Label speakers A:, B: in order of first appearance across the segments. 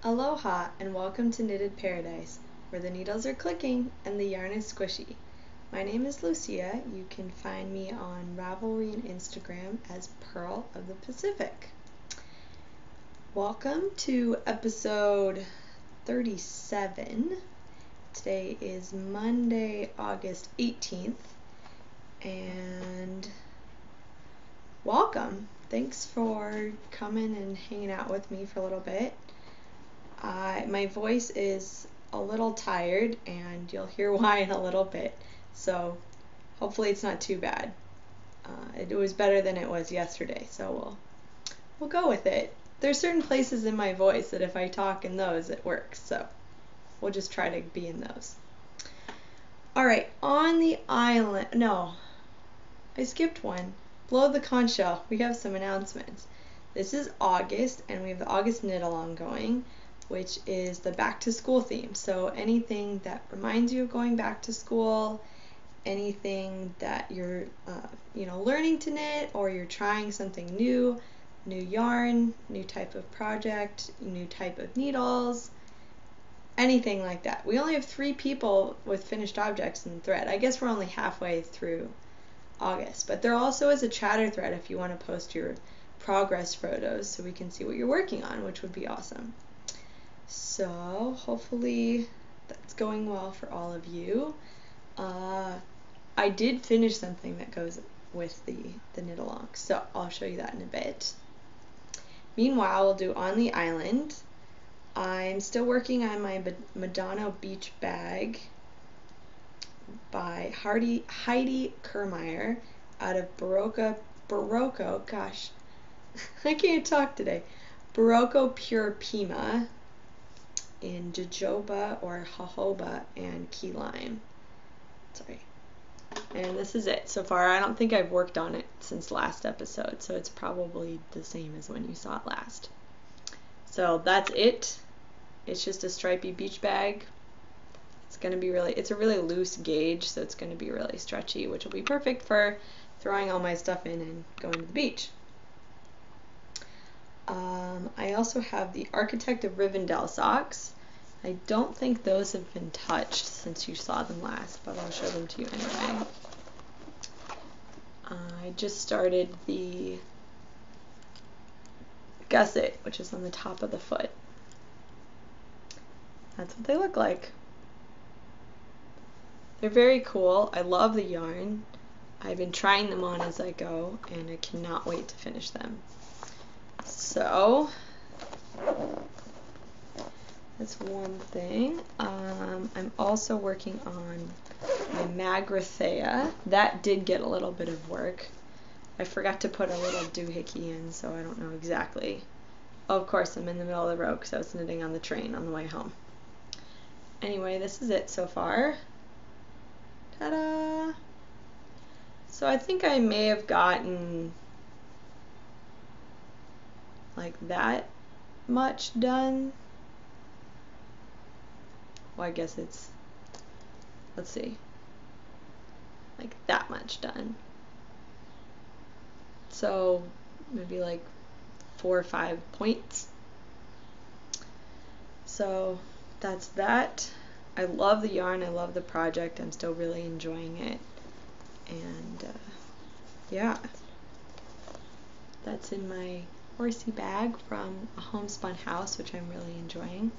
A: Aloha and welcome to Knitted Paradise, where the needles are clicking and the yarn is squishy. My name is Lucia. You can find me on Ravelry and Instagram as Pearl of the Pacific. Welcome to episode 37. Today is Monday, August 18th, and welcome. Thanks for coming and hanging out with me for a little bit. My voice is a little tired, and you'll hear why in a little bit, so hopefully it's not too bad. It was better than it was yesterday, so we'll go with it. There's certain places in my voice that if I talk in those, it works, so we'll just try to be in those. Alright, on the island, no, I skipped one. Below the conch shell, we have some announcements. This is August, and we have the August knit along going, which is the back to school theme. So anything that reminds you of going back to school, anything that you're learning to knit, or you're trying something new yarn, new type of project, new type of needles, anything like that. We only have 3 people with finished objects in the thread. I guess we're only halfway through August, but there also is a chatter thread if you want to post your progress photos so we can see what you're working on, which would be awesome. So hopefully that's going well for all of you. I did finish something that goes with the knit along, so I'll show you that in a bit. Meanwhile, we'll do On the Island. I'm still working on my Madonna beach bag by Heidi Kermeyer out of Barocco, gosh, I can't talk today. Barocco Pure Pima in jojoba or jojoba and key lime. Sorry. And this is it so far. I don't think I've worked on it since last episode, so it's probably the same as when you saw it last. So that's it. It's just a stripy beach bag. It's a really loose gauge, so it's going to be really stretchy, which will be perfect for throwing all my stuff in and going to the beach. I also have the Architect of Rivendell socks. I don't think those have been touched since you saw them last, but I'll show them to you anyway. I just started the gusset, which is on the top of the foot. That's what they look like. They're very cool. I love the yarn. I've been trying them on as I go, and I cannot wait to finish them. So that's one thing. I'm also working on my Magrathea. That did get a little bit of work. I forgot to put a little doohickey in, so I don't know exactly. Oh, of course, I'm in the middle of the road because I was knitting on the train on the way home. Anyway, this is it so far. Ta-da! So I think I may have gotten like that much done. Well, I guess it's, let's see, like that much done. So maybe like 4 or 5 points. So that's that. I love the yarn, I love the project, I'm still really enjoying it, and yeah, that's in my horsey bag from a homespun house, which I'm really enjoying.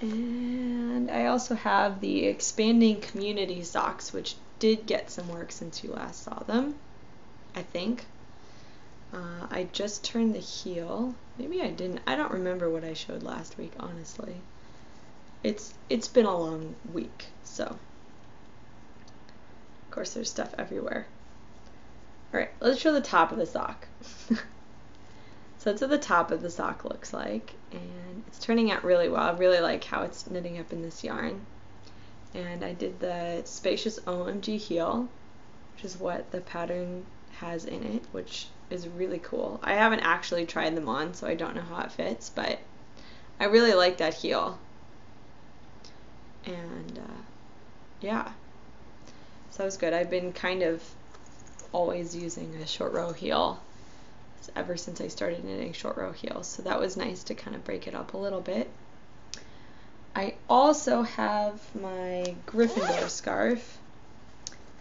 A: And I also have the expanding community socks, which did get some work since you last saw them, I think. I just turned the heel. Maybe I didn't. I don't remember what I showed last week, honestly. It's been a long week, so of course there's stuff everywhere. Alright, let's show the top of the sock. So that's what the top of the sock looks like, and it's turning out really well. I really like how it's knitting up in this yarn. And I did the Spacious OMG heel, which is what the pattern has in it, which is really cool. I haven't actually tried them on, so I don't know how it fits, but I really like that heel. And yeah, so that was good. I've been kind of always using a short row heel ever since I started knitting short row heels, so that was nice to kind of break it up a little bit. I also have my Gryffindor scarf,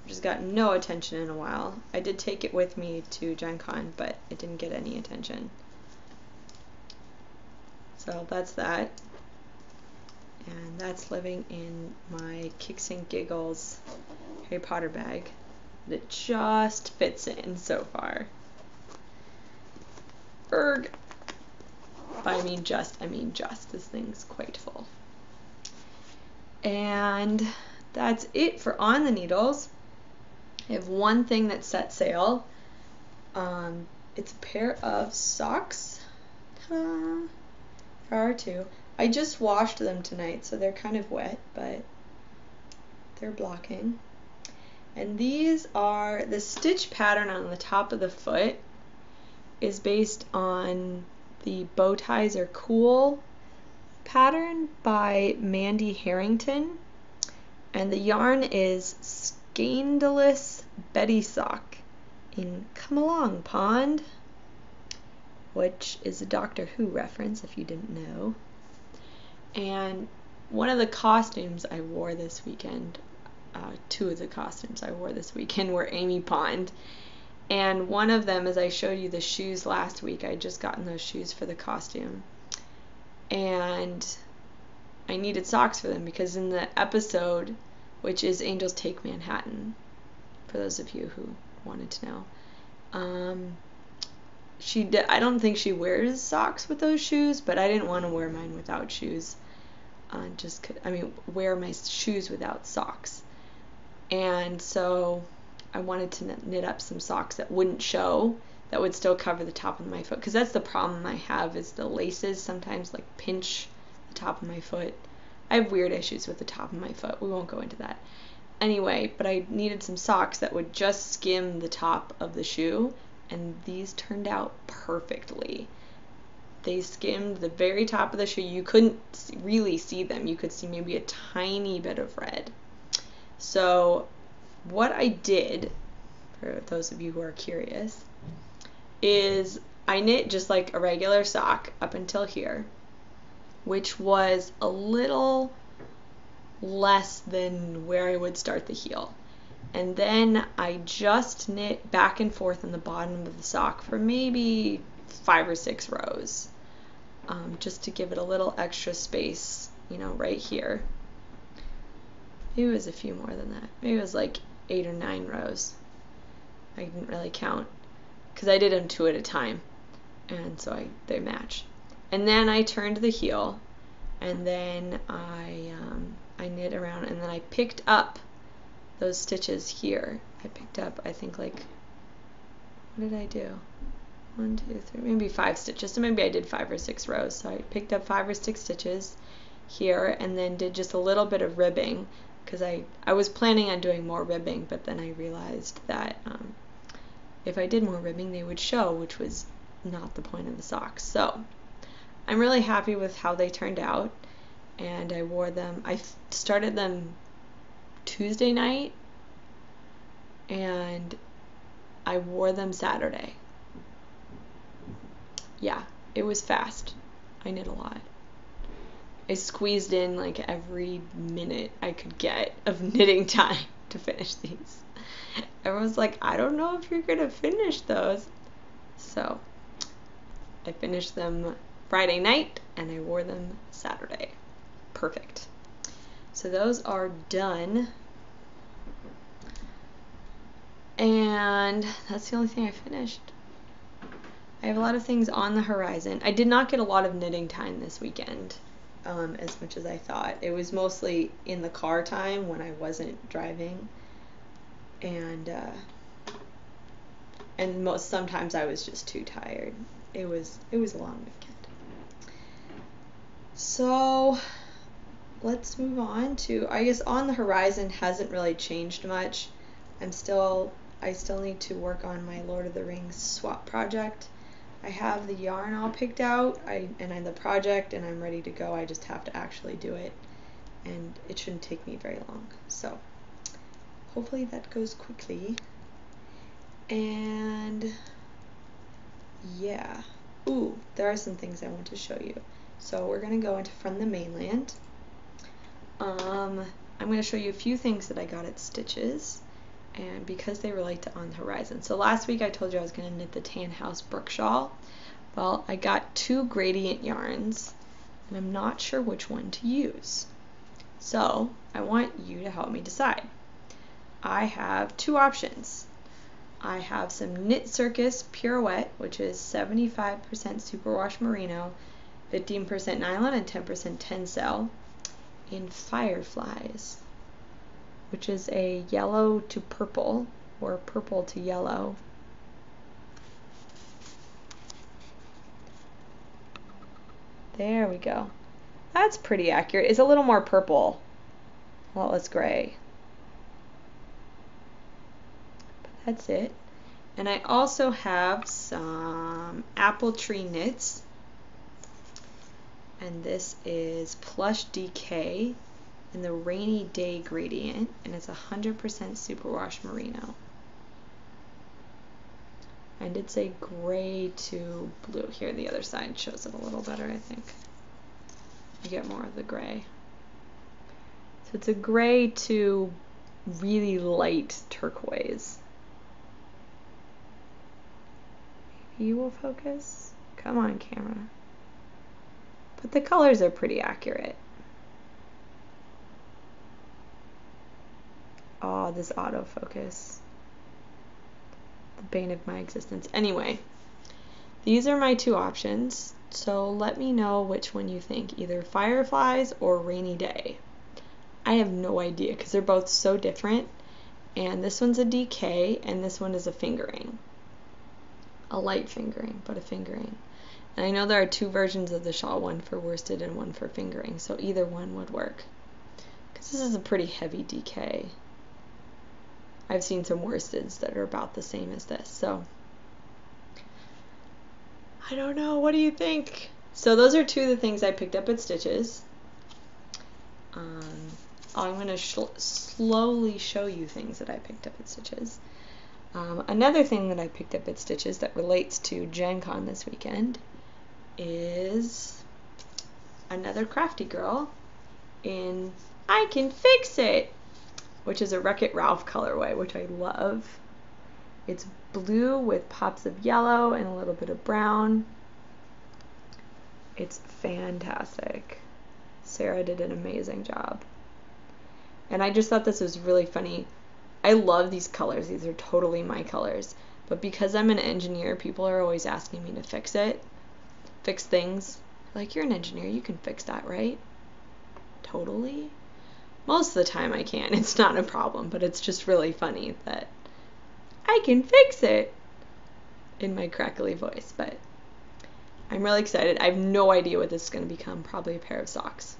A: which has gotten no attention in a while. I did take it with me to GenCon, but it didn't get any attention. So that's that. And that's living in my Kicks and Giggles Harry Potter bag that just fits in so far. Erg. By I mean just. This thing's quite full. And that's it for On the Needles. I have one thing that set sail. It's a pair of socks. Ta-da! There are two. I just washed them tonight, so they're kind of wet, but they're blocking. And these are, the stitch pattern on the top of the foot is based on the Bow Ties Are Cool pattern by Mandy Harrington. And the yarn is Scandalous Betty Sock in Come Along Pond, which is a Doctor Who reference if you didn't know. And one of the costumes I wore this weekend, two of the costumes I wore this weekend were Amy Pond. And one of them, as I showed you the shoes last week, I had just gotten those shoes for the costume. And I needed socks for them because in the episode, which is Angels Take Manhattan, for those of you who wanted to know, I don't think she wears socks with those shoes, but I didn't want to wear mine without shoes. Wear my shoes without socks. And so I wanted to knit up some socks that wouldn't show, that would still cover the top of my foot. Because that's the problem I have, is the laces sometimes like pinch the top of my foot. I have weird issues with the top of my foot. We won't go into that. Anyway, but I needed some socks that would just skim the top of the shoe, and these turned out perfectly. They skimmed the very top of the shoe. You couldn't really see them. You could see maybe a tiny bit of red. So what I did, for those of you who are curious, is I knit just like a regular sock up until here, which was a little less than where I would start the heel. And then I just knit back and forth on the bottom of the sock for maybe 5 or 6 rows, just to give it a little extra space, right here. Maybe it was a few more than that. Maybe it was like 8 or 9 rows. I didn't really count because I did them 2 at a time, and so they match. And then I turned the heel, and then I knit around, and then I picked up those stitches here. I picked up, I think, like, what did I do? 1, 2, 3, maybe 5 stitches. So maybe I did 5 or 6 rows. So I picked up 5 or 6 stitches here, and then did just a little bit of ribbing, because I was planning on doing more ribbing, but then I realized that if I did more ribbing, they would show, which was not the point of the socks. So I'm really happy with how they turned out, and I wore them. I started them Tuesday night, and I wore them Saturday. Yeah, it was fast. I knit a lot. I squeezed in like every minute I could get of knitting time to finish these. Everyone's like, I don't know if you're gonna finish those. So I finished them Friday night and I wore them Saturday. Perfect. So those are done. And that's the only thing I finished. I have a lot of things on the horizon. I did not get a lot of knitting time this weekend, as much as I thought. It was mostly in the car time when I wasn't driving, and sometimes I was just too tired. It was a long weekend. So let's move on to, I guess On the Horizon hasn't really changed much. I still need to work on my Lord of the Rings swap project. I have the yarn all picked out, and I have the project, and I'm ready to go. I just have to actually do it, and it shouldn't take me very long. So hopefully that goes quickly. And yeah. Ooh, there are some things I want to show you. So we're going to go into From the Mainland. I'm going to show you a few things that I got at Stitches, and because they relate to On the Horizon. So last week I told you I was going to knit the Tan House Brook Shawl. Well, I got 2 gradient yarns, and I'm not sure which one to use. So I want you to help me decide. I have 2 options. I have some Knit Circus Pirouette, which is 75% superwash merino, 15% nylon, and 10% tencel, in Fireflies, which is a yellow to purple, or purple to yellow. There we go. That's pretty accurate. It's a little more purple, a lot less gray. That's it. And I also have some Apple Tree Knits, and this is Plush DK in the Rainy Day gradient, and it's 100% superwash merino. I did say gray to blue. Here, the other side shows it a little better, I think. You get more of the gray. So it's a gray to really light turquoise. You will focus. Come on, camera. But the colors are pretty accurate. Oh, this autofocus. The bane of my existence. Anyway, these are my 2 options. So let me know which one you think. Either Fireflies or Rainy Day. I have no idea because they're both so different. And this one's a DK and this one is a fingering. A light fingering, but a fingering. And I know there are 2 versions of the shawl, one for worsted and one for fingering, so either one would work. Because this is a pretty heavy DK. I've seen some worsteds that are about the same as this, so I don't know. What do you think? So those are 2 of the things I picked up at Stitches. I'm going to slowly show you things that I picked up at Stitches. Another thing that I picked up at Stitches that relates to GenCon this weekend is another crafty girl in I Can Fix It, which is a Wreck-It Ralph colorway, which I love. It's blue with pops of yellow and a little bit of brown. It's fantastic. Sarah did an amazing job. And I just thought this was really funny. I love these colors. These are totally my colors. But because I'm an engineer, people are always asking me to fix it. Fix things. Like, you're an engineer, you can fix that, right? Totally. Most of the time I can. It's not a problem, but it's just really funny that I can fix it in my crackly voice. But I'm really excited. I have no idea what this is going to become. Probably a pair of socks.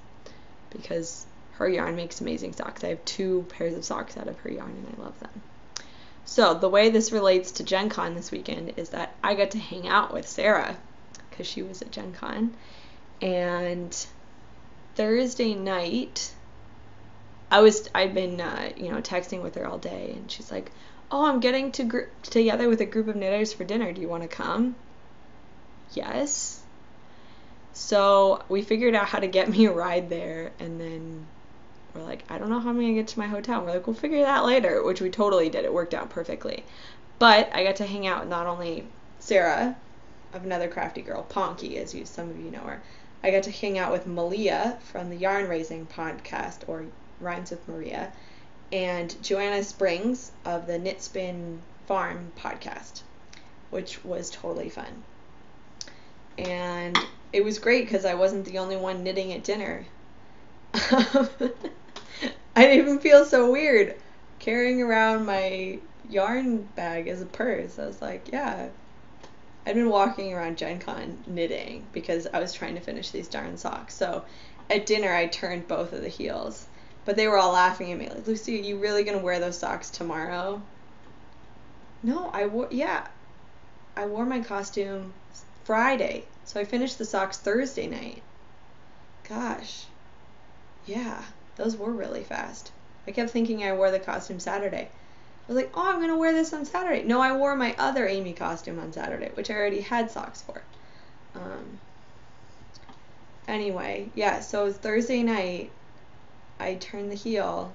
A: Because her yarn makes amazing socks. I have 2 pairs of socks out of her yarn and I love them. So the way this relates to GenCon this weekend is that I got to hang out with Sarah because she was at GenCon. And Thursday night, I'd been texting with her all day, and she's like, "Oh, I'm getting together with a group of knitters for dinner. Do you want to come?" Yes. So we figured out how to get me a ride there, and then we're like, I don't know how I'm going to get to my hotel. We're like, we'll figure that later, which we totally did. It worked out perfectly. But I got to hang out with not only Sarah, of Another Crafty Girl, Ponky, as some of you know her. I got to hang out with Malia from the Yarn Raising podcast, or Rhymes with Maria, and Joanna Springs of the Knit Spin Farm podcast, which was totally fun. And it was great because I wasn't the only one knitting at dinner. I didn't even feel so weird carrying around my yarn bag as a purse. I was like, yeah. I'd been walking around GenCon knitting because I was trying to finish these darn socks. So at dinner, I turned both of the heels. But they were all laughing at me, like, Lucia, you really going to wear those socks tomorrow? No, I wore my costume Friday. So I finished the socks Thursday night. Gosh. Yeah, those were really fast. I kept thinking I wore the costume Saturday. I was like, oh, I'm going to wear this on Saturday. No, I wore my other Amy costume on Saturday, which I already had socks for. Anyway, yeah, so Thursday night, I turned the heel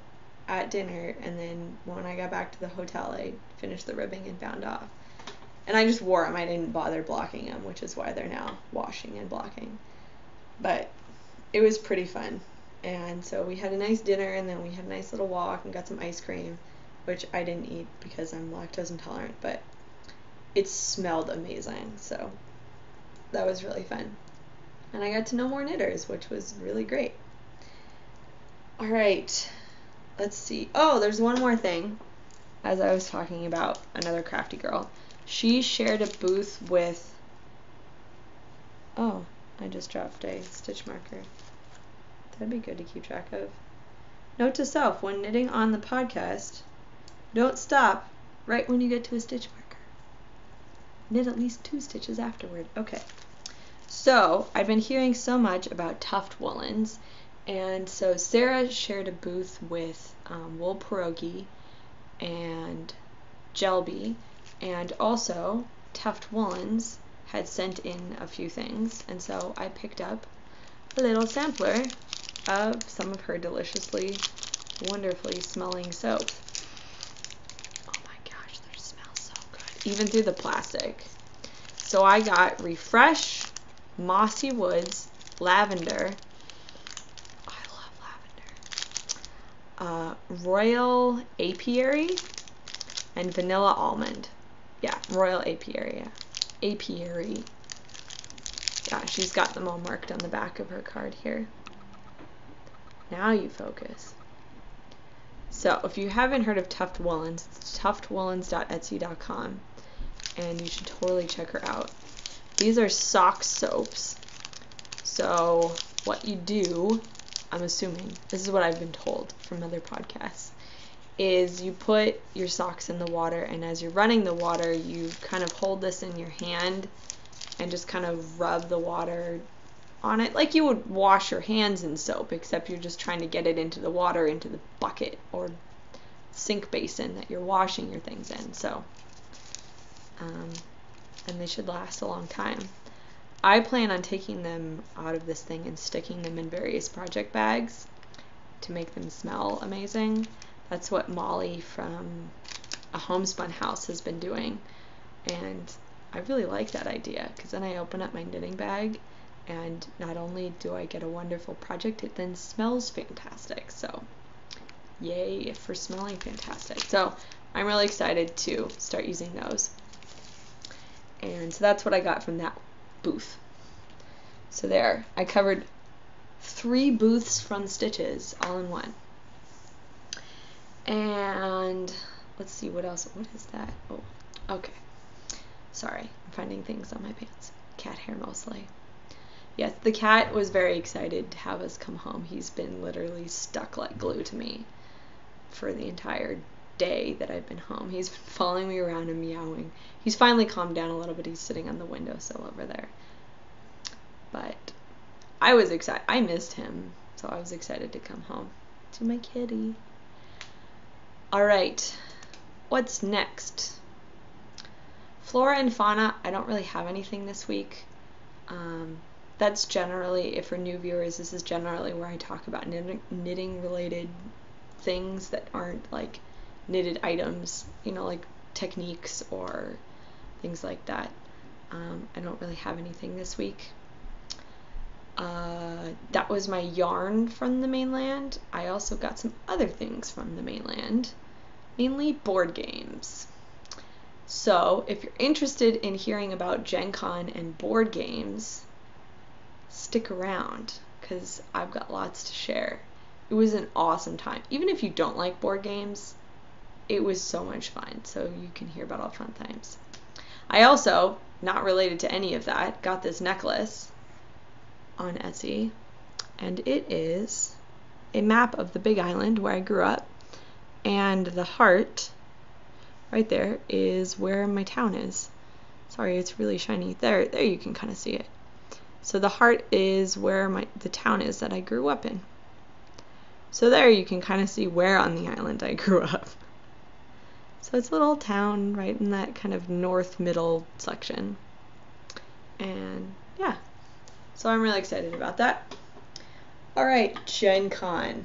A: at dinner, and then when I got back to the hotel, I finished the ribbing and bound off. And I just wore them. I didn't bother blocking them, which is why they're now washing and blocking. But it was pretty fun. And so we had a nice dinner, and then we had a nice little walk and got some ice cream, which I didn't eat because I'm lactose intolerant, but it smelled amazing. So that was really fun. And I got to know more knitters, which was really great. All right, let's see. Oh, there's one more thing. As I was talking about another crafty girl, she shared a booth with, oh, I just dropped a stitch marker. That'd be good to keep track of. Note to self, when knitting on the podcast, don't stop right when you get to a stitch marker. Knit at least 2 stitches afterward. Okay. So, I've been hearing so much about tuft woolens, and so Sarah shared a booth with Wool Pierogi and Gelby, and also Tuft Woolens had sent in a few things, and so I picked up a little sampler of some of her deliciously, wonderfully smelling soaps. Oh my gosh, they smell so good, even through the plastic. So I got Refresh, Mossy Woods, Lavender. Oh, I love lavender. Royal Apiary and Vanilla Almond. Yeah, Royal Apiary. Yeah. Apiary. Yeah, she's got them all marked on the back of her card here. Now you focus. So, if you haven't heard of Tuft Woolens, it's tuftwoolens.etsy.com, and you should totally check her out. These are sock soaps. So, what you do, I'm assuming, this is what I've been told from other podcasts, is you put your socks in the water, and as you're running the water, you kind of hold this in your hand and just kind of rub the water on it like you would wash your hands in soap, except you're just trying to get it into the water, into the bucket or sink basin that you're washing your things in. So, and they should last a long time. I plan on taking them out of this thing and sticking them in various project bags to make them smell amazing. That's what Molly from A Homespun House has been doing, and I really like that idea, because then I open up my knitting bag, and not only do I get a wonderful project, it then smells fantastic. So yay for smelling fantastic. So I'm really excited to start using those. And so that's what I got from that booth. So there, I covered 3 booths from Stitches all in one. And let's see what else. What is that? Oh, okay. Sorry, I'm finding things on my pants. Cat hair mostly. Yes, the cat was very excited to have us come home. He's been literally stuck like glue to me for the entire day that I've been home. He's been following me around and meowing. He's finally calmed down a little bit. He's sitting on the windowsill over there. But I was excited. I missed him, so I was excited to come home to my kitty. Alright, what's next? Flora and fauna, I don't really have anything this week. That's generally, if for new viewers, this is generally where I talk about knitting related things that aren't like knitted items, you know, like techniques or things like that. I don't really have anything this week. That was my yarn from the mainland. I also got some other things from the mainland, mainly board games. So if you're interested in hearing about GenCon and board games, stick around, because I've got lots to share. It was an awesome time. Even if you don't like board games, it was so much fun, so you can hear about all fun times. I also, not related to any of that, got this necklace on Etsy, and it is a map of the Big Island where I grew up, and the heart right there is where my town is. Sorry, it's really shiny. There you can kind of see it. So the heart is where the town is that I grew up in. So there you can kind of see where on the island I grew up. So it's a little town right in that kind of north middle section. And yeah, so I'm really excited about that. All right, GenCon.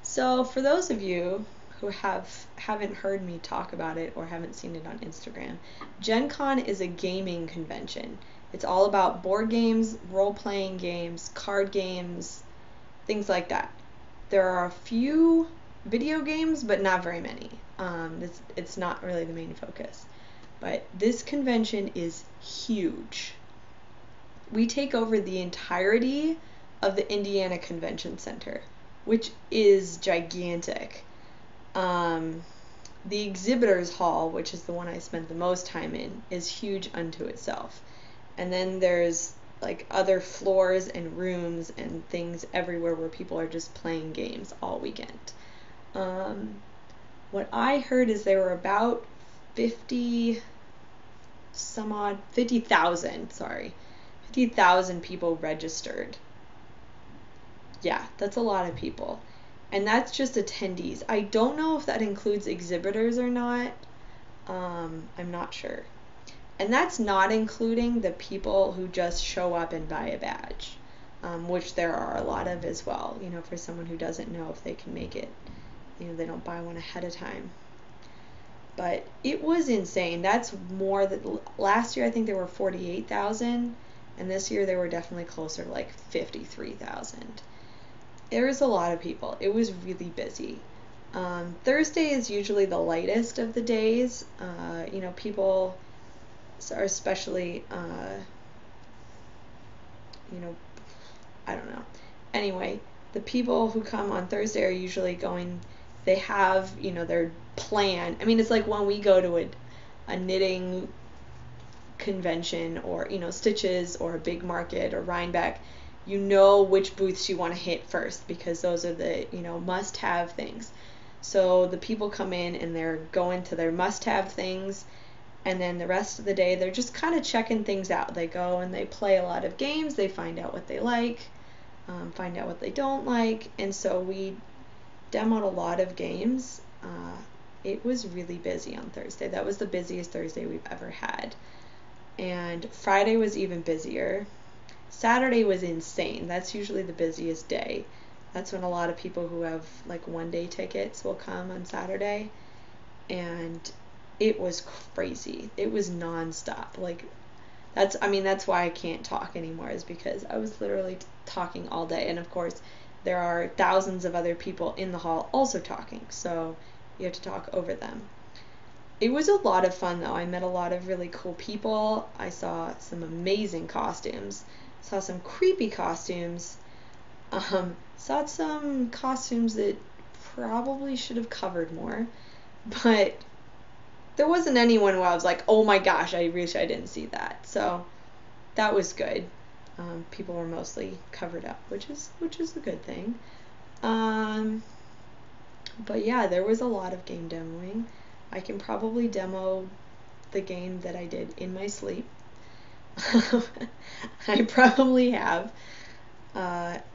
A: So for those of you who haven't heard me talk about it or haven't seen it on Instagram, GenCon is a gaming convention. It's all about board games, role-playing games, card games, things like that. There are a few video games, but not very many. It's not really the main focus. But this convention is huge. We take over the entirety of the Indiana Convention Center, which is gigantic. The exhibitors hall, which is the one I spent the most time in, is huge unto itself. And then there's like other floors and rooms and things everywhere where people are just playing games all weekend. What I heard is there were about 50,000 people registered. Yeah, that's a lot of people. And that's just attendees. I don't know if that includes exhibitors or not. I'm not sure. And that's not including the people who just show up and buy a badge, which there are a lot of as well, you know, for someone who doesn't know if they can make it. You know, they don't buy one ahead of time. But it was insane. That's more than last year. I think there were 48,000, and this year there were definitely closer to like 53,000. There was a lot of people. It was really busy. Thursday is usually the lightest of the days. You know, people are especially, you know, I don't know. Anyway, the people who come on Thursday are usually going, they have, you know, their plan. I mean, it's like when we go to a knitting convention or, you know, Stitches or a Big Market or Rhinebeck, you know which booths you want to hit first because those are the, you know, must-have things. So the people come in and they're going to their must-have things, and then the rest of the day they're just kind of checking things out. They go and they play a lot of games, they find out what they like, find out what they don't like, and so we demoed a lot of games. It was really busy on Thursday. That was the busiest Thursday we've ever had. And Friday was even busier. Saturday was insane. That's usually the busiest day. That's when a lot of people who have like one-day tickets will come on Saturday. And it was crazy. It was nonstop. Like, that's why I can't talk anymore, is because I was literally talking all day. And of course, there are thousands of other people in the hall also talking, so you have to talk over them. It was a lot of fun, though. I met a lot of really cool people. I saw some amazing costumes. Saw some creepy costumes. Saw some costumes that probably should have covered more. But there wasn't anyone who I was like, oh my gosh, I wish I didn't see that. So that was good. People were mostly covered up, which is a good thing. But yeah, there was a lot of game demoing. I can probably demo the game that I did in my sleep. I probably have.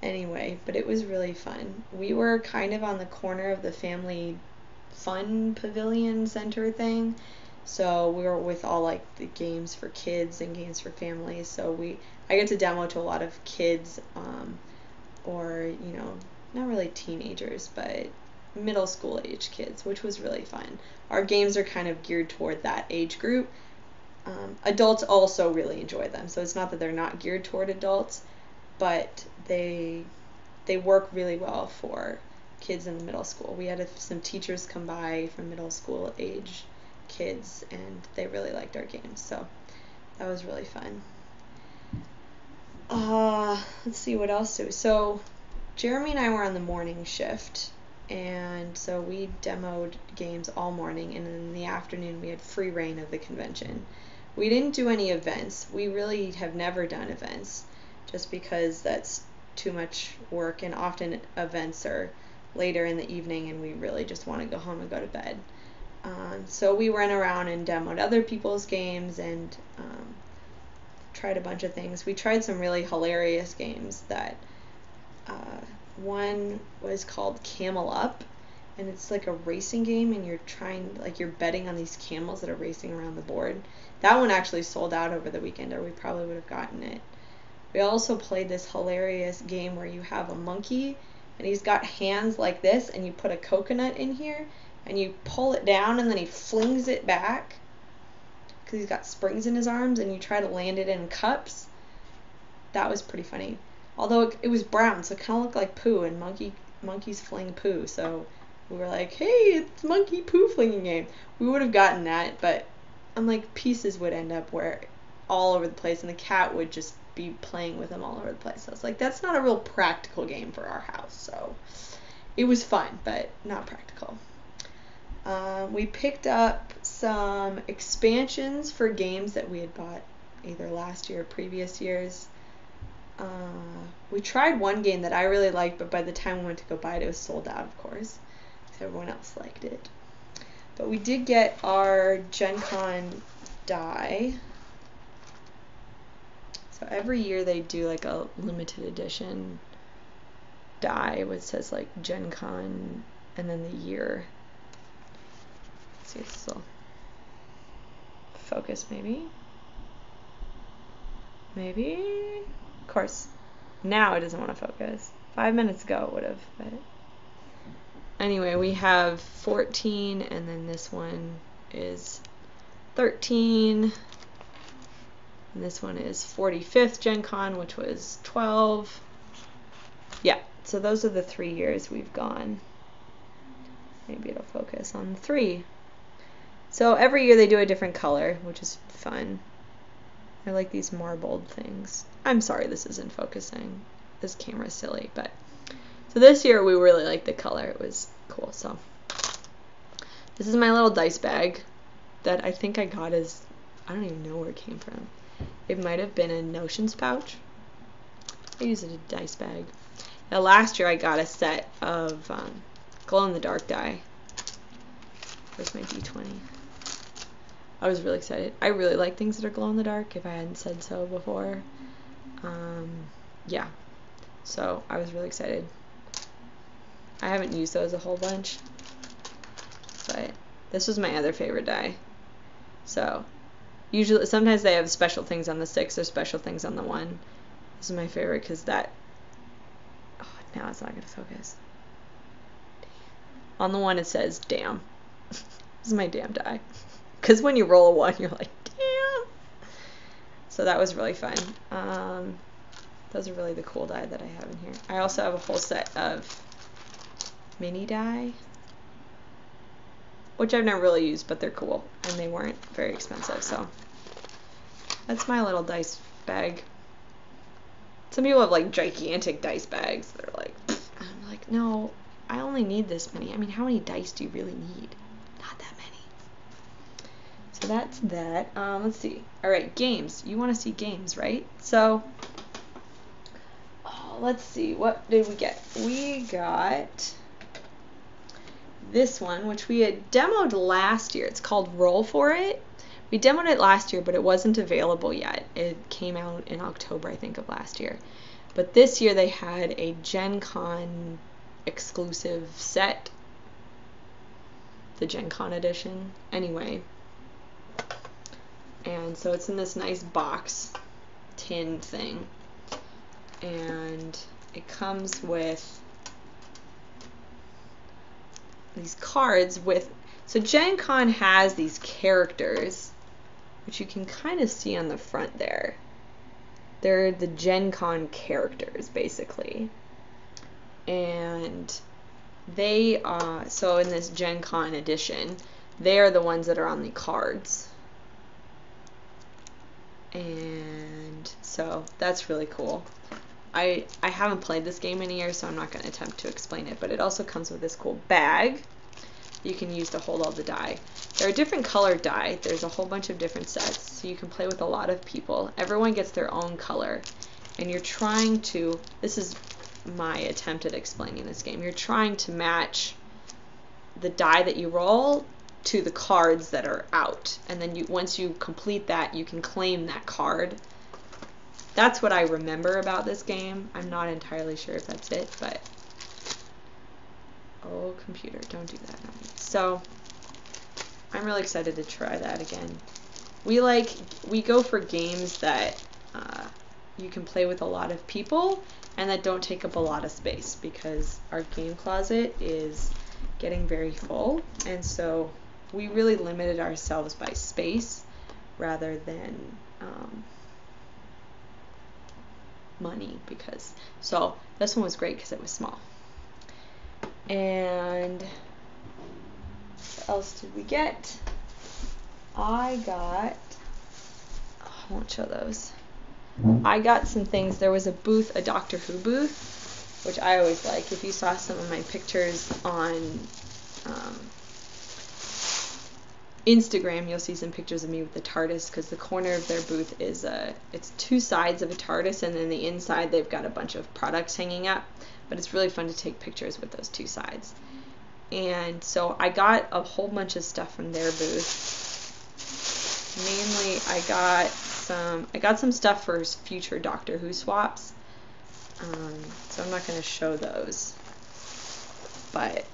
A: Anyway, but it was really fun. We were kind of on the corner of the family fun pavilion center thing. So we were with all like the games for kids and games for families. So I get to demo to a lot of kids, or, you know, not really teenagers, but middle school age kids, which was really fun. Our games are kind of geared toward that age group. Adults also really enjoy them. So it's not that they're not geared toward adults, but they work really well for kids in the middle school. We had some teachers come by from middle school age kids, and they really liked our games, so that was really fun. Let's see, what else do we... So Jeremy and I were on the morning shift, and so we demoed games all morning, and in the afternoon we had free reign of the convention. We didn't do any events. We really have never done events, just because that's too much work, and often events are later in the evening and we really just want to go home and go to bed. So we went around and demoed other people's games and tried a bunch of things. We tried some really hilarious games that one was called Camel Up, and it's like a racing game, and you're trying, like, you're betting on these camels that are racing around the board. That one actually sold out over the weekend, or we probably would have gotten it. We also played this hilarious game where you have a monkey, and he's got hands like this, and you put a coconut in here, and you pull it down, and then he flings it back, because he's got springs in his arms, and you try to land it in cups. That was pretty funny. Although it was brown, so it kind of looked like poo, and monkeys fling poo, so we were like, hey, it's monkey poo flinging game. We would have gotten that, but I'm like, pieces would end up where all over the place, and the cat would just be playing with them all over the place. I was like, that's not a real practical game for our house. So it was fun, but not practical. We picked up some expansions for games that we had bought either last year or previous years. We tried one game that I really liked, but by the time we went to go buy it, it was sold out, of course, because everyone else liked it. But we did get our GenCon die. So every year they do like a limited edition die, which says like GenCon and then the year. Let's see if this will focus, maybe. Maybe? Of course, now it doesn't want to focus. 5 minutes ago it would have, but anyway, we have 14, and then this one is 13. And this one is 45th GenCon, which was 12. Yeah, so those are the 3 years we've gone. Maybe it'll focus on 3. So every year they do a different color, which is fun. I like these marbled things. I'm sorry this isn't focusing. This camera's silly, but so this year we really liked the color. It was cool. So this is my little dice bag that I think I got as, I don't even know where it came from. It might have been a Notions pouch. I use it as a dice bag. Now last year I got a set of glow-in-the-dark die. Where's my D20? I was really excited. I really like things that are glow-in-the-dark, if I hadn't said so before. Yeah, so I was really excited. I haven't used those a whole bunch, but this was my other favorite die. So usually, sometimes they have special things on the 6 or special things on the 1. This is my favorite because that, oh, now it's not going to focus. On the 1 it says damn. This is my damn die. Because when you roll a 1, you're like, damn. So that was really fun. Those are really the cool die that I have in here. I also have a whole set of mini die, which I've never really used, but they're cool, and they weren't very expensive. So that's my little dice bag. Some people have like gigantic dice bags that are like, I'm like, no, I only need this many. I mean, how many dice do you really need? Not that many. So that's that. Let's see. All right, games. You want to see games, right? So, let's see. What did we get? We got this one, which we had demoed last year. It's called Roll For It. We demoed it last year, but it wasn't available yet. It came out in October, I think, of last year. But this year they had a GenCon exclusive set. The GenCon edition. Anyway. And so it's in this nice box, tin thing. And it comes with these cards with, so GenCon has these characters, which you can kind of see on the front there. They're the GenCon characters, basically. And they, so in this GenCon edition, they are the ones that are on the cards. And so that's really cool. I haven't played this game in a year, so I'm not going to attempt to explain it, but it also comes with this cool bag you can use to hold all the die. There are different colored die. There's a whole bunch of different sets, so you can play with a lot of people. Everyone gets their own color, and you're trying to, this is my attempt at explaining this game, you're trying to match the die that you roll to the cards that are out, and then you, once you complete that, you can claim that card. That's what I remember about this game. I'm not entirely sure if that's it, but Oh, computer, don't do that on me. So I'm really excited to try that again. We go for games that you can play with a lot of people and that don't take up a lot of space, because our game closet is getting very full, and so we really limited ourselves by space rather than money, because so this one was great because it was small. And what else did we get? I won't show those. I got some things. There was a booth, a Doctor Who booth, which I always like. If you saw some of my pictures on Instagram, you'll see some pictures of me with the TARDIS, because the corner of their booth is it's two sides of a TARDIS, and then the inside they've got a bunch of products hanging up. But it's really fun to take pictures with those two sides. And so I got a whole bunch of stuff from their booth. Mainly, I got some stuff for future Doctor Who swaps. So I'm not going to show those. But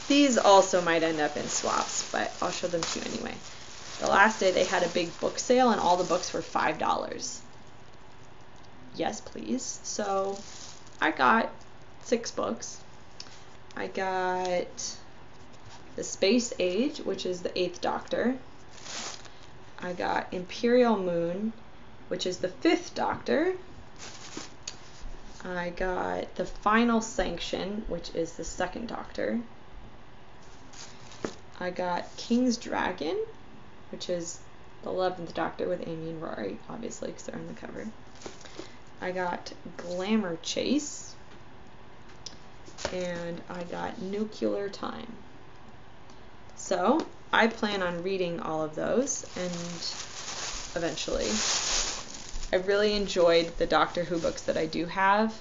A: these also might end up in swaps, but I'll show them to you anyway. The last day they had a big book sale, and all the books were $5. Yes, please. So I got 6 books. I got The Space Age, which is the 8th Doctor. I got Imperial Moon, which is the 5th Doctor. I got The Final Sanction, which is the 2nd Doctor. I got King's Dragon, which is the 11th Doctor with Amy and Rory, obviously, because they're on the cover. I got Glamour Chase, and I got Nuclear Time. So I plan on reading all of those, and eventually. I really enjoyed the Doctor Who books that I do have,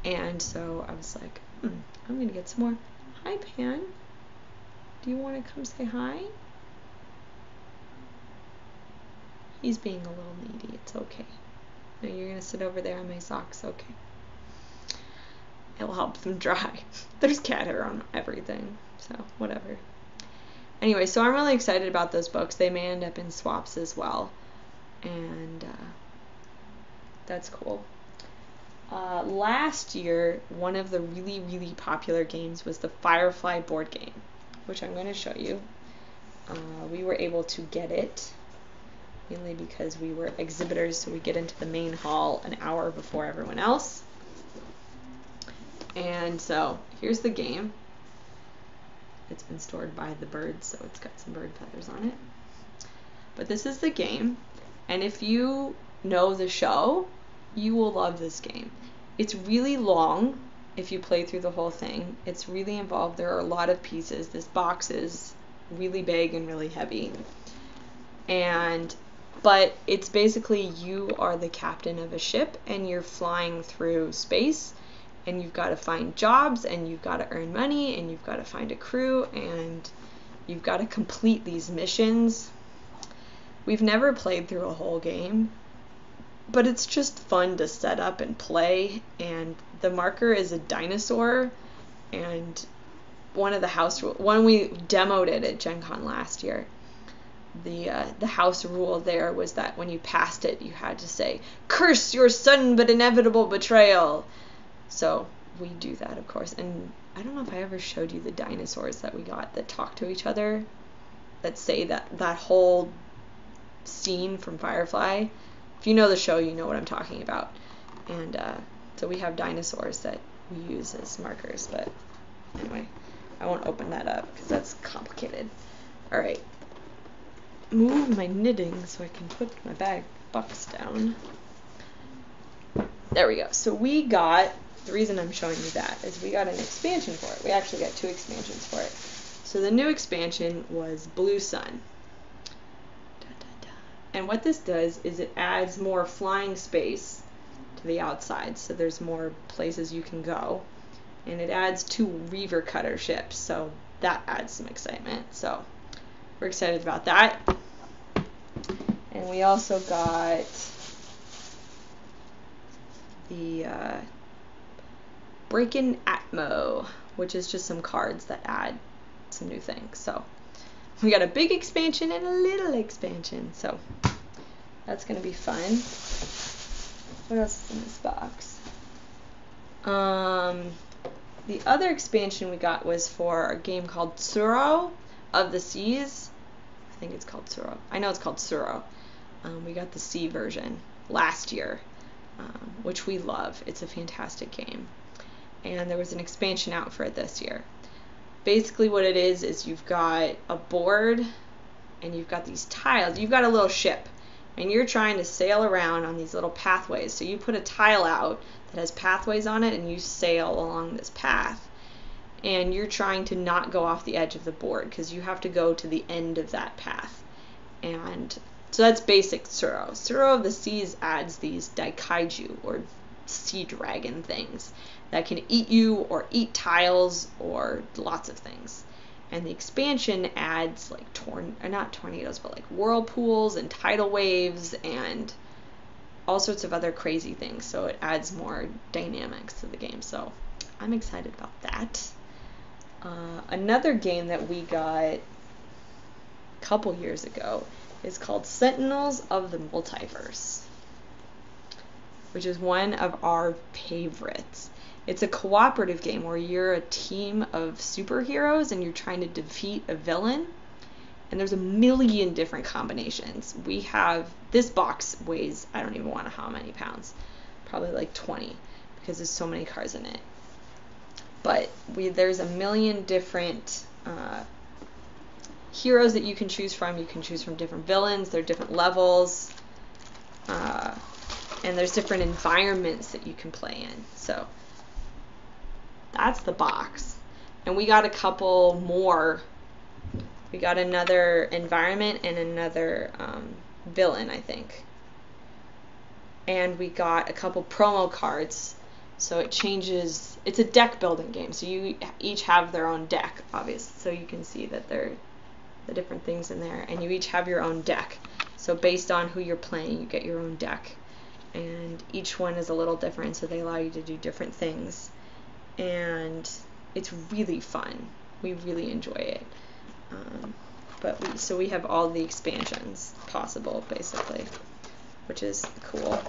A: and so I was like, I'm going to get some more. Hi, Pan. Do you want to come say hi? He's being a little needy. It's okay. No, you're going to sit over there on my socks. Okay. It'll help them dry. There's cat hair on everything, so whatever. Anyway, so I'm really excited about those books. They may end up in swaps as well, and that's cool. Last year, one of the really, really popular games was the Firefly board game, which I'm going to show you. We were able to get it mainly because we were exhibitors, so we get into the main hall an hour before everyone else. And so here's the game. It's been stored by the birds, so it's got some bird feathers on it. But this is the game, and if you know the show, you will love this game. It's really long if you play through the whole thing. It's really involved. There are a lot of pieces. This box is really big and really heavy. But it's basically you are the captain of a ship, and you're flying through space, and you've got to find jobs, and you've got to earn money, and you've got to find a crew, and you've got to complete these missions. We've never played through a whole game, but it's just fun to set up and play. And the marker is a dinosaur, and when we demoed it at GenCon last year, the house rule there was that when you passed it, you had to say, "Curse your sudden but inevitable betrayal." So we do that, of course. And I don't know if I ever showed you the dinosaurs that we got that talk to each other, that say that whole scene from Firefly. If you know the show, you know what I'm talking about. And so we have dinosaurs that we use as markers. But anyway, I won't open that up because that's complicated. All right. Move my knitting so I can put my box down. There we go. So we got, the reason I'm showing you that is we got an expansion for it. We actually got 2 expansions for it. So the new expansion was Blue Sun. And what this does is it adds more flying space to the outside, so there's more places you can go. And it adds 2 Reaver Cutter ships, so that adds some excitement. So we're excited about that. And we also got the Breakin' Atmo, which is just some cards that add some new things. So we got a big expansion and a little expansion, so that's going to be fun. What else is in this box? The other expansion we got was for a game called Stroll of the Seas. I think it's called Stroll. I know it's called Stroll. We got the sea version last year, which we love. It's a fantastic game. And there was an expansion out for it this year. Basically what it is you've got a board and you've got these tiles. You've got a little ship and you're trying to sail around on these little pathways. So you put a tile out that has pathways on it and you sail along this path. And you're trying to not go off the edge of the board because you have to go to the end of that path. And so that's basic Stroll. Stroll of the Seas adds these daikaiju or sea dragon things that can eat you or eat tiles or lots of things. And the expansion adds like not tornadoes, but like whirlpools and tidal waves and all sorts of other crazy things. So it adds more dynamics to the game. So I'm excited about that. Another game that we got a couple years ago is called Sentinels of the Multiverse, which is one of our favorites. It's a cooperative game where you're a team of superheroes and you're trying to defeat a villain. And there's a million different combinations. We have, this box weighs, I don't even want to know how many pounds. Probably like 20 because there's so many cards in it. But there's a million different heroes that you can choose from. You can choose from different villains. There are different levels. And there's different environments that you can play in. So that's the box. And we got a couple more. We got another environment and another villain, I think. And we got a couple promo cards. So it changes. It's a deck building game. So you each have their own deck, obviously. So you can see that they're the different things in there. And you each have your own deck. So based on who you're playing, you get your own deck. And each one is a little different, so they allow you to do different things. And it's really fun. We really enjoy it. So we have all the expansions possible, basically, which is cool.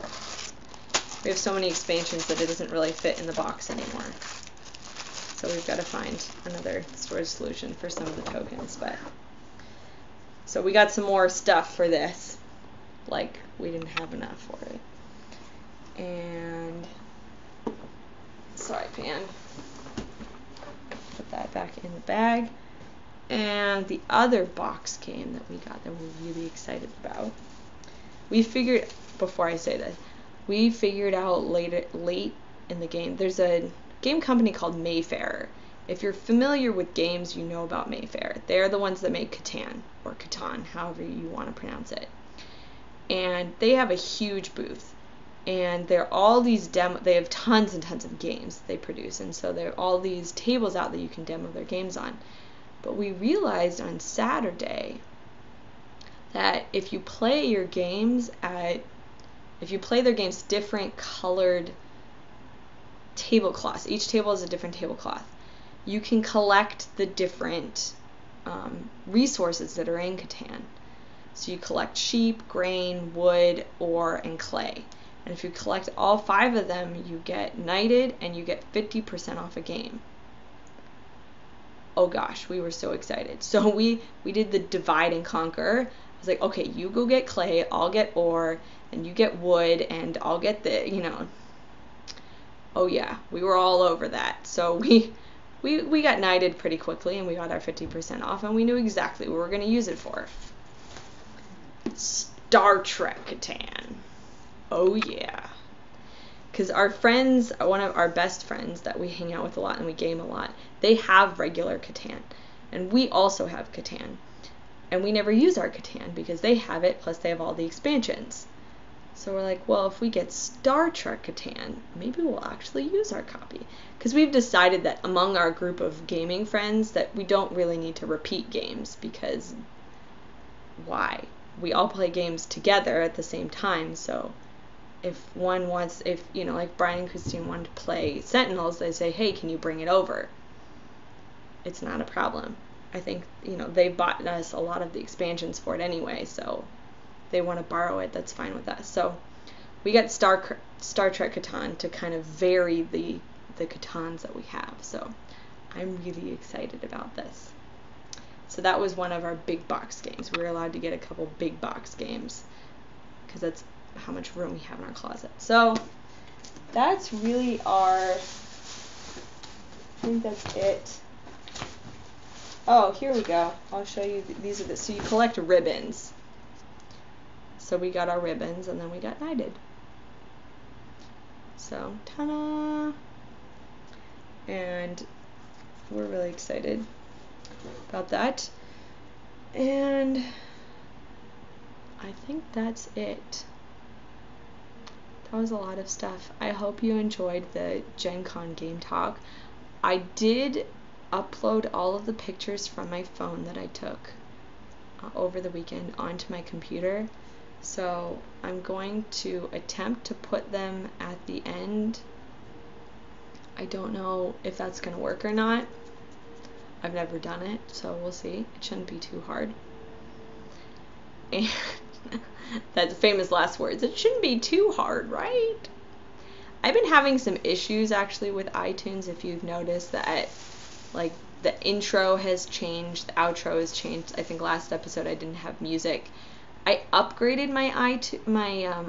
A: We have so many expansions that it doesn't really fit in the box anymore. So we've got to find another storage solution for some of the tokens. So we got some more stuff for this. Like, we didn't have enough for it. And sorry, Pan. Put that back in the bag. And the other box game that we got that we're really excited about. We figured, before I say this, we figured out late in the game. There's a game company called Mayfair. If you're familiar with games, you know about Mayfair. They're the ones that make Catan, or Catan, however you want to pronounce it. And they have a huge booth. And there are all these they have tons and tons of games they produce. And so there are all these tables out that you can demo their games on. But we realized on Saturday that if you play your games different colored tablecloths, each table is a different tablecloth, you can collect the different resources that are in Catan. So you collect sheep, grain, wood, ore, and clay. And if you collect all 5 of them, you get knighted and you get 50% off a game. Oh gosh, we were so excited. So we did the divide and conquer. I was like, okay, you go get clay, I'll get ore, and you get wood, and I'll get Oh yeah, we were all over that. So we got knighted pretty quickly, and we got our 50% off, and we knew exactly what we were going to use it for. Star Trek Catan. Oh yeah. Because our friends, one of our best friends that we hang out with a lot and we game a lot, they have regular Catan. And we also have Catan. And we never use our Catan because they have it, plus they have all the expansions. So we're like, well, if we get Star Trek Catan, maybe we'll actually use our copy. Because we've decided that among our group of gaming friends that we don't really need to repeat games, because why? We all play games together at the same time, so if one wants, like Brian and Christine wanted to play Sentinels, they say, hey, can you bring it over? it's not a problem. I think, you know, they bought us a lot of the expansions for it anyway, so they want to borrow it, that's fine with us. So we got Star Trek Catan to kind of vary the Catans that we have. So I'm really excited about this. So that was one of our big box games. We were allowed to get a couple big box games because that's how much room we have in our closet. So that's really I think that's it. Oh, here we go. I'll show you. These are so you collect ribbons. So we got our ribbons, and then we got knighted. So, ta-da! And we're really excited about that. And I think that's it. That was a lot of stuff. I hope you enjoyed the GenCon game talk. I did upload all of the pictures from my phone that I took over the weekend onto my computer. So I'm going to attempt to put them at the end. I don't know if that's going to work or not. I've never done it, so we'll see. It shouldn't be too hard. And that's famous last words. It shouldn't be too hard, right? I've been having some issues actually with iTunes, if you've noticed that, like, the intro has changed, the outro has changed. I think last episode I didn't have music. I upgraded my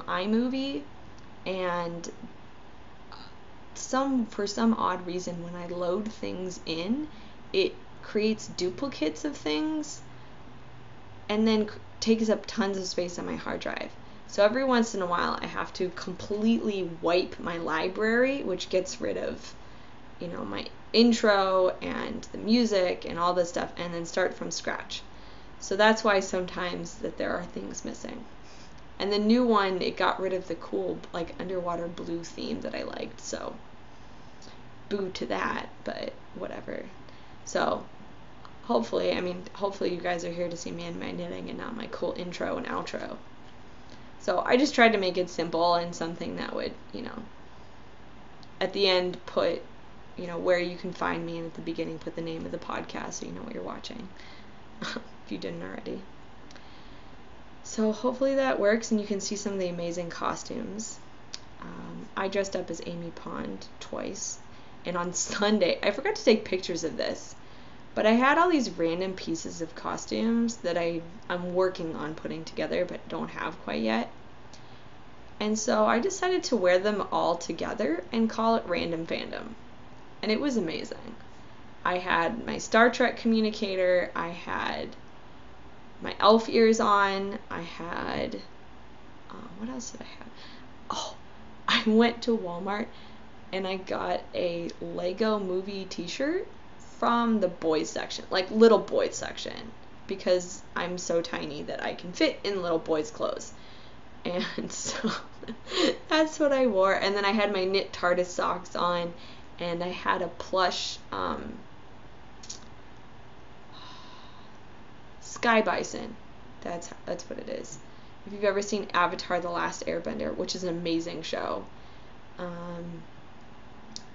A: iMovie, and for some odd reason, when I load things in, it creates duplicates of things and then takes up tons of space on my hard drive. So every once in a while I have to completely wipe my library, which gets rid of, you know, my intro and the music and all this stuff, and then start from scratch. So that's why sometimes that there are things missing. And the new one, it got rid of the cool, like, underwater blue theme that I liked, so boo to that, but whatever. So hopefully you guys are here to see me in my knitting and not my cool intro and outro. So I just tried to make it simple and something that would, you know, at the end put, you know, where you can find me, and at the beginning put the name of the podcast so you know what you're watching. If you didn't already. So hopefully that works and you can see some of the amazing costumes. I dressed up as Amy Pond twice, and on Sunday, I forgot to take pictures of this, but I had all these random pieces of costumes that I'm working on putting together but don't have quite yet. And so I decided to wear them all together and call it Random Fandom. And it was amazing. I had my Star Trek communicator, I had my elf ears on, I had, what else did I have? Oh, I went to Walmart and I got a Lego Movie t-shirt from the boys section, like little boys section, because I'm so tiny that I can fit in little boys' clothes. And so that's what I wore. And then I had my knit TARDIS socks on, and I had a plush Sky Bison. That's what it is. If you've ever seen Avatar: The Last Airbender, which is an amazing show,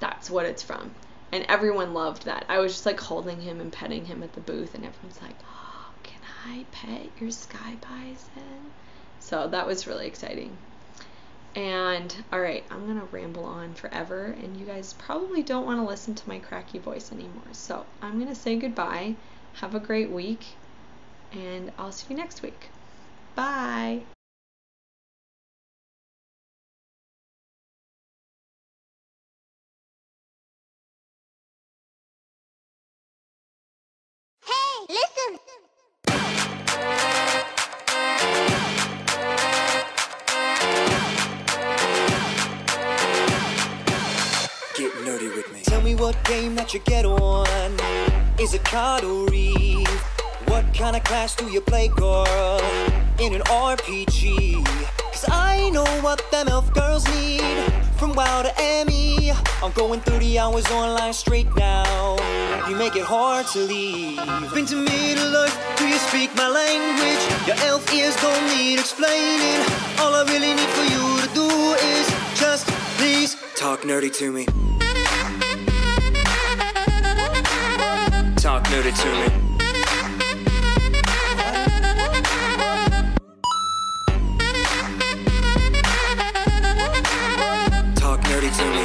A: that's what it's from. And everyone loved that. I was just like holding him and petting him at the booth, and everyone's like, "Oh, can I pet your Sky Bison?" So that was really exciting. And alright, I'm gonna ramble on forever, and you guys probably don't want to listen to my cracky voice anymore. So I'm gonna say goodbye. Have a great week, and I'll see you next week. Bye!
B: Hey, listen!
C: Get nerdy with me. Tell me what game that you get on. Is it card or read? What kind of class do you play, girl? In an RPG? Cause I know what them elf girls need. From WoW to Emmy, I'm going 30 hours online straight now. You make it hard to leave. Been to Middle Earth, do you speak my language? Your elf ears don't need explaining. All I really need for you to do is just please talk nerdy to me. Talk Talk nerdy to me. Talk nerdy to me.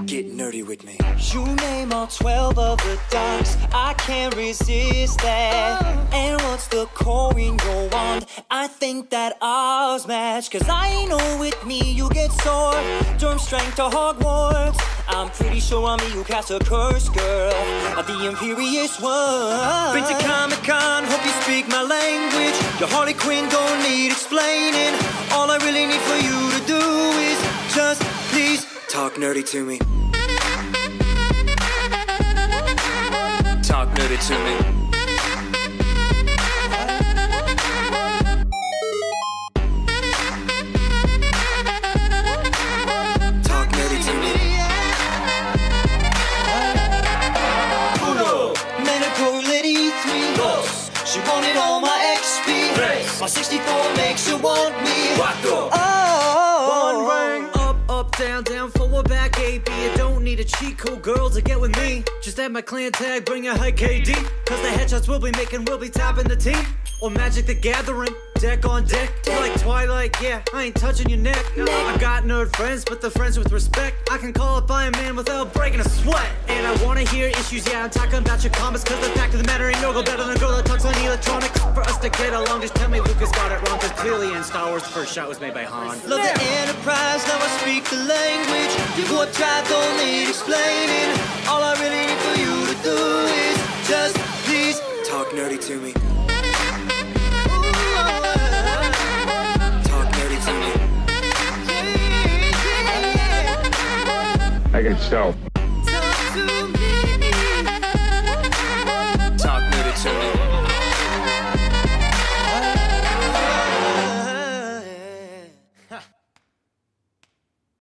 C: Get nerdy with me. You name all 12 of the dogs, I can't resist that. And what's the core in your wand? I think that ours match. Cause I know with me you get sore. Durham strength to Hogwarts. I'm pretty sure I'm me who cast a curse, girl. The imperious one. Been to Comic-Con, hope you speak my language. Your Harley Quinn don't need explaining. All I really need for you to do is just please talk nerdy to me. Talk nerdy to me. Talk nerdy to me. Uno, Manicore Lady 3. Dos, she wanted all my XP. Tres, my 64 makes you want me. Cuatro, one ring. Up, down, down, forward, back, A, B. You don't need a cheat code, girl, to get with me. Just add my clan tag, bring a high KD. Cause the headshots we'll be making, we'll be tapping the team. Or Magic the Gathering, deck on deck. You're like Twilight, yeah, I ain't touching your neck. I got nerd friends, but they're friends with respect. I can call up Iron Man without breaking a sweat. And I wanna hear issues, yeah, I'm talking about your comments. Cause the fact of the matter ain't no go better than a girl that talks on electronics. For us to get along, just tell me Lucas got it wrong. Cause clearly in Star Wars, the first shot was made by Han. Love the Enterprise, now I speak the language. You warp drive don't need explaining. All I really need for you to do is just please talk nerdy to me. Talk nerdy to me.
B: I can tell.
C: Talk to me.